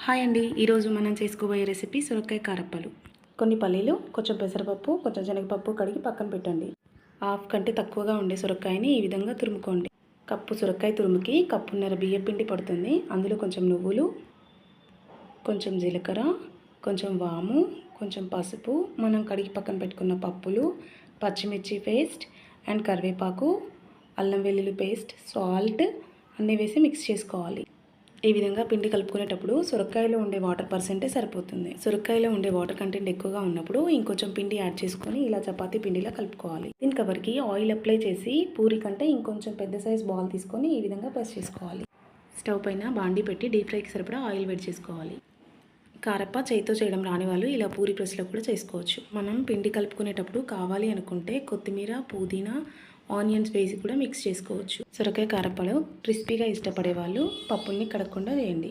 Hi అండి, ఈరోజు మనం చేసుకోబోయే రెసిపీ సొరకాయ కారప్పలు. కొన్ని పల్లీలు, కొంచెం పెసరపప్పు, కొంచెం శనగపప్పు కడిగి పక్కన పెట్టండి. హాఫ్ కంటే తక్కువగా ఉండే సొరకాయని ఈ విధంగా తురుముకోండి. కప్పు సొరకాయ తురుముకి కప్పున్నర బియ్యపిండి పడుతుంది. అందులో కొంచెం నువ్వులు, కొంచెం జీలకర్ర, కొంచెం వాము, కొంచెం పసుపు, మనం కడిగి పక్కన పెట్టుకున్న పప్పులు, పచ్చిమిర్చి పేస్ట్ అండ్ కరివేపాకు, అల్లం వెల్లుల్లి పేస్ట్, సాల్ట్ అన్నీ వేసి మిక్స్ చేసుకోవాలి. ఈ విధంగా పిండి కలుపుకునేటప్పుడు సొరకాయలో ఉండే వాటర్ పర్సెంటే సరిపోతుంది. సొరకాయలో ఉండే వాటర్ కంటెంట్ ఎక్కువగా ఉన్నప్పుడు ఇంకొంచెం పిండి యాడ్ చేసుకొని ఇలా చపాతీ పిండిలా కలుపుకోవాలి. దీని కవర్కి ఆయిల్ అప్లై చేసి పూరి కంటే ఇంకొంచెం పెద్ద సైజ్ బాల్ తీసుకొని ఈ విధంగా ప్రెస్ చేసుకోవాలి. స్టవ్ పైన బాండీ పెట్టి డీప్ ఫ్రైకి సరిపడా ఆయిల్ వేడి చేసుకోవాలి. కారప్ప చేతితో చేయడం రాని వాళ్ళు ఇలా పూరి ప్రెస్లో కూడా చేసుకోవచ్చు. మనం పిండి కలుపుకునేటప్పుడు కావాలి అనుకుంటే కొత్తిమీర, పుదీనా, ఆనియన్స్ వేసి కూడా మిక్స్ చేసుకోవచ్చు. సొరకాయ కారప్పలో క్రిస్పీగా ఇష్టపడే వాళ్ళు పప్పుల్ని కడగకుండా వేయండి.